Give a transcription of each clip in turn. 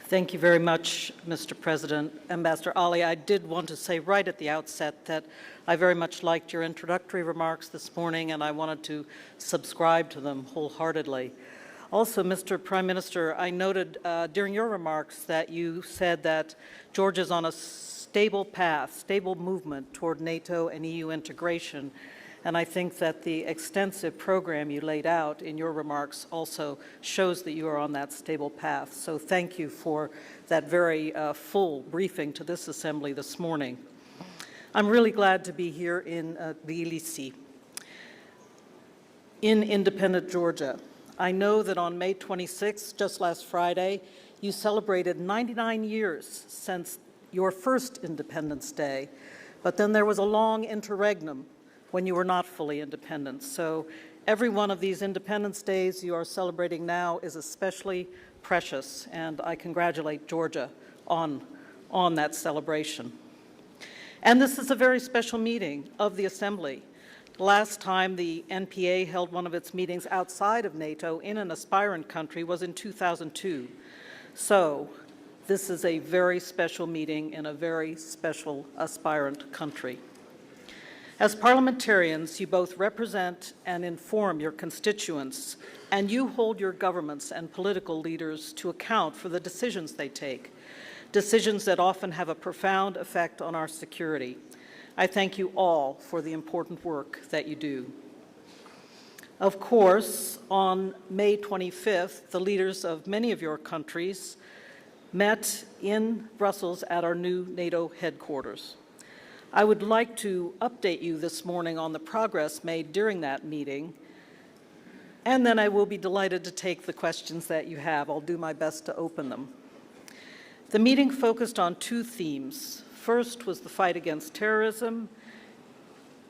Thank you very much, Mr. President. Ambassador Ali, I did want to say right at the outset that I very much liked your introductory remarks this morning, and I wanted to subscribe to them wholeheartedly. Also, Mr. Prime Minister, I noted during your remarks that you said that Georgia is on a stable path, stable movement toward NATO and EU integration. And I think that the extensive program you laid out in your remarks also shows that you are on that stable path. So thank you for that very full briefing to this Assembly this morning. I'm really glad to be here in Tbilisi, in independent Georgia. I know that on May 26th, just last Friday, you celebrated 99 years since your first Independence Day, but then there was a long interregnum when you were not fully independent. So every one of these Independence Days you are celebrating now is especially precious, and I congratulate Georgia on that celebration. And this is a very special meeting of the Assembly. Last time the NPA held one of its meetings outside of NATO in an aspirant country was in 2002. So this is a very special meeting in a very special aspirant country. As parliamentarians, you both represent and inform your constituents, and you hold your governments and political leaders to account for the decisions they take, decisions that often have a profound effect on our security. I thank you all for the important work that you do. Of course, on May 25th, the leaders of many of your countries met in Brussels at our new NATO headquarters. I would like to update you this morning on the progress made during that meeting, and then I will be delighted to take the questions that you have. I'll do my best to open them. The meeting focused on two themes. First was the fight against terrorism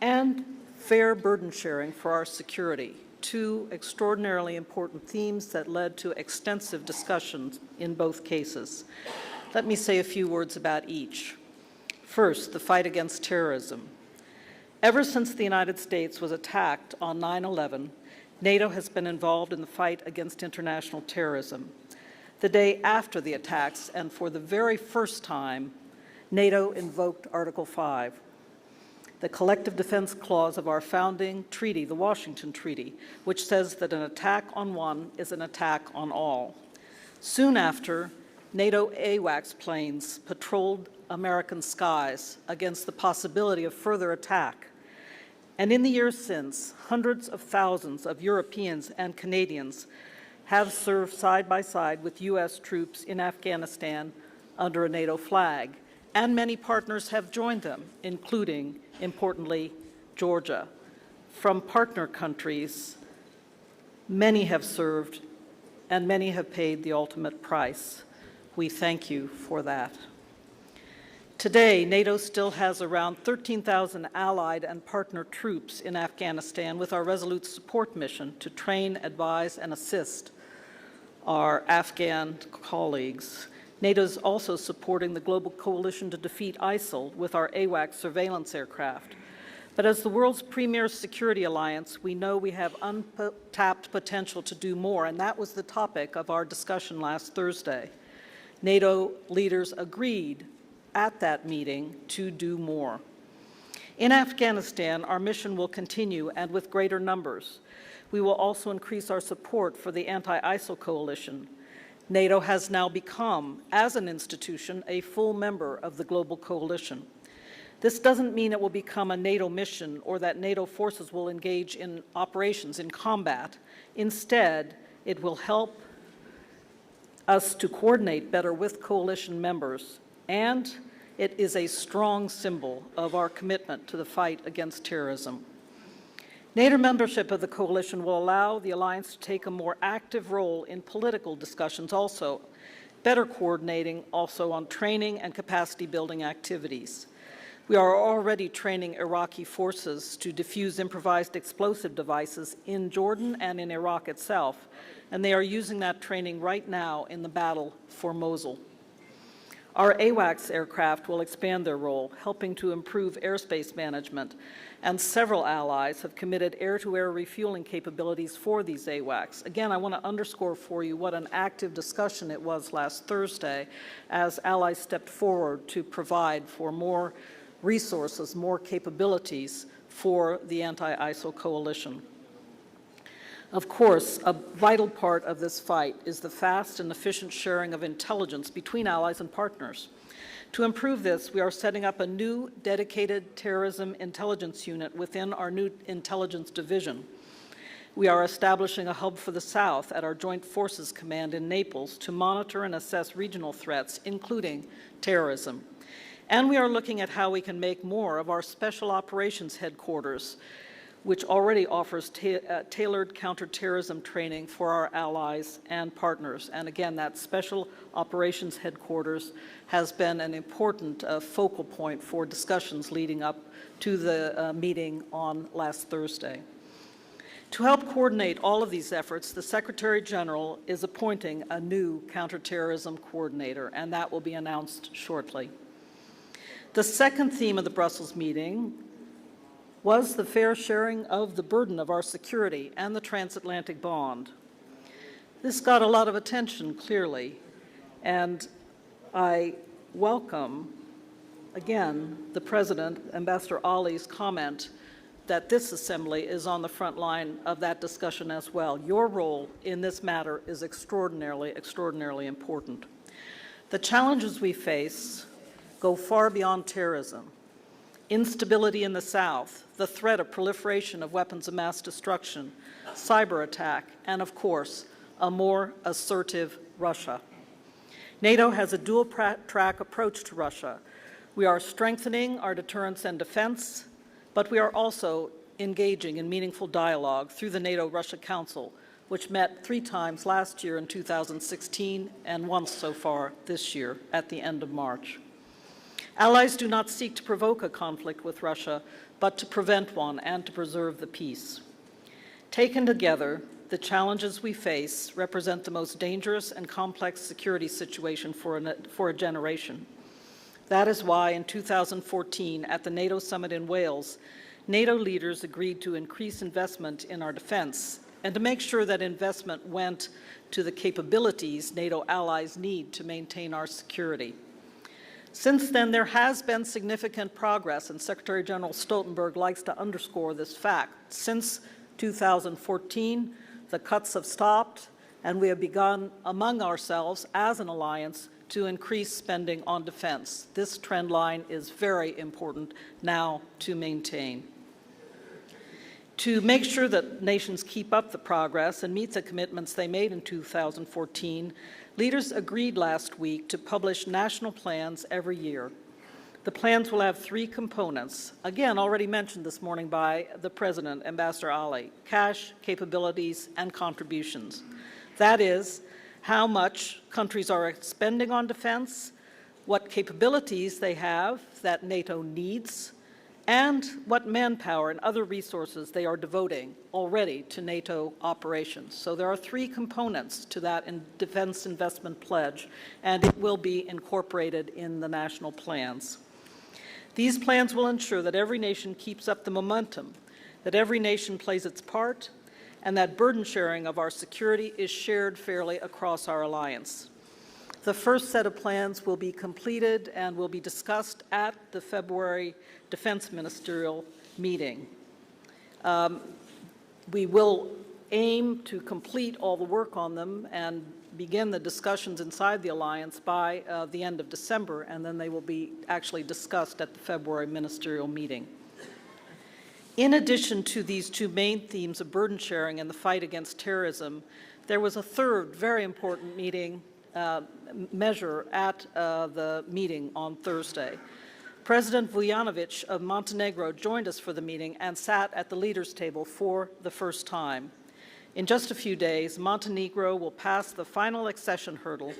and fair burden sharing for our security, two extraordinarily important themes that led to extensive discussions in both cases. Let me say a few words about each. First, the fight against terrorism. Ever since the United States was attacked on 9/11, NATO has been involved in the fight against international terrorism. The day after the attacks, and for the very first time, NATO invoked Article 5, the collective defense clause of our founding treaty, the Washington Treaty, which says that an attack on one is an attack on all. Soon after, NATO AWACS planes patrolled American skies against the possibility of further attack. And in the years since, hundreds of thousands of Europeans and Canadians have served side by side with U.S. troops in Afghanistan under a NATO flag. And many partners have joined them, including, importantly, Georgia. From partner countries, many have served and many have paid the ultimate price. We thank you for that. Today, NATO still has around 13,000 allied and partner troops in Afghanistan with our Resolute Support Mission to train, advise, and assist our Afghan colleagues. NATO is also supporting the global coalition to defeat ISIL with our AWACS surveillance aircraft. But as the world's premier security alliance, we know we have untapped potential to do more, and that was the topic of our discussion last Thursday. NATO leaders agreed at that meeting to do more. In Afghanistan, our mission will continue and with greater numbers. We will also increase our support for the anti-ISIL coalition. NATO has now become, as an institution, a full member of the global coalition. This doesn't mean it will become a NATO mission or that NATO forces will engage in operations, in combat. Instead, it will help us to coordinate better with coalition members, and it is a strong symbol of our commitment to the fight against terrorism. NATO membership of the coalition will allow the alliance to take a more active role in political discussions also, better coordinating also on training and capacity building activities. We are already training Iraqi forces to defuse improvised explosive devices in Jordan and in Iraq itself, and they are using that training right now in the battle for Mosul. Our AWACS aircraft will expand their role, helping to improve airspace management, and several allies have committed air-to-air refueling capabilities for these AWACS. Again, I want to underscore for you what an active discussion it was last Thursday as allies stepped forward to provide for more resources, more capabilities for the anti-ISIL coalition. Of course, a vital part of this fight is the fast and efficient sharing of intelligence between allies and partners. To improve this, we are setting up a new dedicated terrorism intelligence unit within our new intelligence division. We are establishing a hub for the South at our Joint Forces Command in Naples to monitor and assess regional threats, including terrorism. And we are looking at how we can make more of our Special Operations Headquarters, which already offers tailored counterterrorism training for our allies and partners. And again, that Special Operations Headquarters has been an important focal point for discussions leading up to the meeting on last Thursday. To help coordinate all of these efforts, the Secretary General is appointing a new counterterrorism coordinator, and that will be announced shortly. The second theme of the Brussels meeting was the fair sharing of the burden of our security and the transatlantic bond. This got a lot of attention, clearly, and I welcome, again, the President, Ambassador Ali's comment that this Assembly is on the front line of that discussion as well. Your role in this matter is extraordinarily, extraordinarily important. The challenges we face go far beyond terrorism. Instability in the South, the threat of proliferation of weapons of mass destruction, cyber attack, and of course, a more assertive Russia. NATO has a dual-track approach to Russia. We are strengthening our deterrence and defense, but we are also engaging in meaningful dialogue through the NATO-Russia Council, which met 3 times last year in 2016 and once so far this year at the end of March. Allies do not seek to provoke a conflict with Russia, but to prevent one and to preserve the peace. Taken together, the challenges we face represent the most dangerous and complex security situation for a generation. That is why in 2014, at the NATO summit in Wales, NATO leaders agreed to increase investment in our defense and to make sure that investment went to the capabilities NATO allies need to maintain our security. Since then, there has been significant progress, and Secretary General Stoltenberg likes to underscore this fact. Since 2014, the cuts have stopped, and we have begun among ourselves as an alliance to increase spending on defense. This trend line is very important now to maintain. To make sure that nations keep up the progress and meet the commitments they made in 2014, leaders agreed last week to publish national plans every year. The plans will have 3 components, again already mentioned this morning by the President, Ambassador Ali: cash, capabilities, and contributions. That is, how much countries are spending on defense, what capabilities they have that NATO needs, and what manpower and other resources they are devoting already to NATO operations. So there are 3 components to that defense investment pledge, and it will be incorporated in the national plans. These plans will ensure that every nation keeps up the momentum, that every nation plays its part, and that burden sharing of our security is shared fairly across our alliance. The first set of plans will be completed and will be discussed at the February Defense Ministerial meeting. We will aim to complete all the work on them and begin the discussions inside the alliance by the end of December, and then they will be actually discussed at the February Ministerial meeting. In addition to these 2 main themes of burden sharing and the fight against terrorism, there was a third very important measure at the meeting on Thursday. President Vujanovic of Montenegro joined us for the meeting and sat at the leaders' table for the first time. In just a few days, Montenegro will pass the final accession hurdle,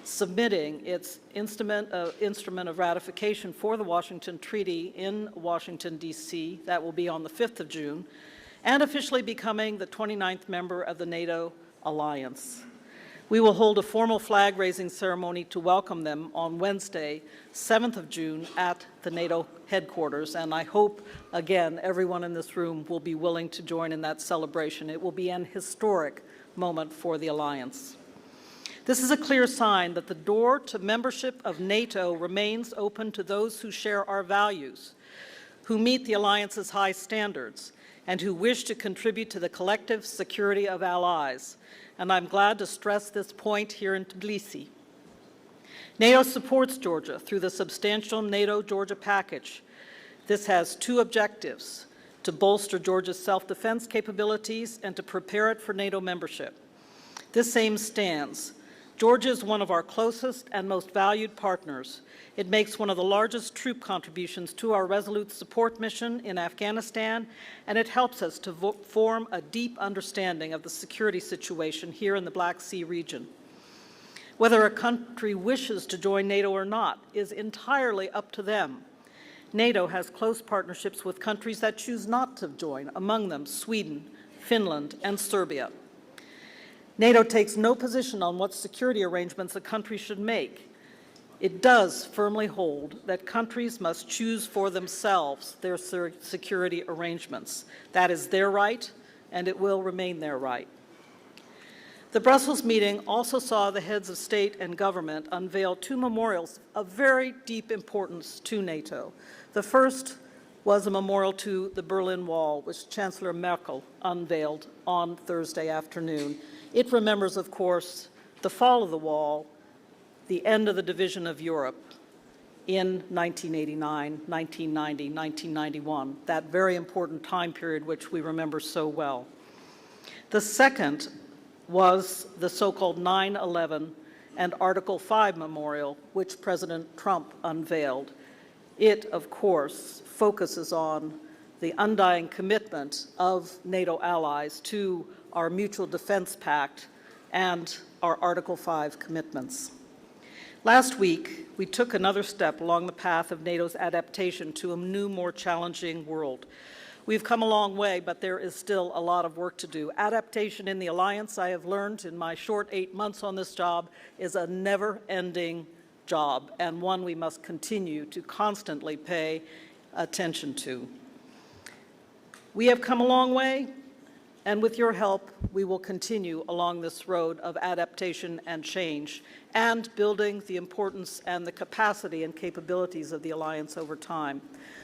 submitting its instrument of ratification for the Washington Treaty in Washington, D.C. That will be on the 5th of June, and officially becoming the 29th member of the NATO alliance. We will hold a formal flag-raising ceremony to welcome them on Wednesday, 7th of June, at the NATO headquarters, and I hope, again, everyone in this room will be willing to join in that celebration. It will be an historic moment for the alliance. This is a clear sign that the door to membership of NATO remains open to those who share our values, who meet the alliance's high standards, and who wish to contribute to the collective security of allies. And I'm glad to stress this point here in Tbilisi. NATO supports Georgia through the substantial NATO-Georgia package. This has two objectives: to bolster Georgia's self-defense capabilities and to prepare it for NATO membership. This aim stands. Georgia is one of our closest and most valued partners. It makes one of the largest troop contributions to our resolute support mission in Afghanistan, and it helps us to form a deep understanding of the security situation here in the Black Sea region. Whether a country wishes to join NATO or not is entirely up to them. NATO has close partnerships with countries that choose not to join, among them Sweden, Finland, and Serbia. NATO takes no position on what security arrangements a country should make. It does firmly hold that countries must choose for themselves their security arrangements. That is their right, and it will remain their right. The Brussels meeting also saw the heads of state and government unveil two memorials of very deep importance to NATO. The first was a memorial to the Berlin Wall, which Chancellor Merkel unveiled on Thursday afternoon. It remembers, of course, the fall of the wall, the end of the division of Europe in 1989, 1990, 1991, that very important time period which we remember so well. The second was the so-called 9/11 and Article 5 memorial, which President Trump unveiled. It, of course, focuses on the undying commitment of NATO allies to our Mutual Defense Pact and our Article 5 commitments. Last week, we took another step along the path of NATO's adaptation to a new, more challenging world. We've come a long way, but there is still a lot of work to do. Adaptation in the alliance, I have learned in my short 8 months on this job, is a never-ending job, and one we must continue to constantly pay attention to. We have come a long way, and with your help, we will continue along this road of adaptation and change, and building the importance and the capacity and capabilities of the alliance over time.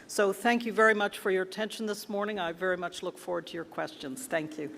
So thank you very much for your attention this morning. I very much look forward to your questions. Thank you.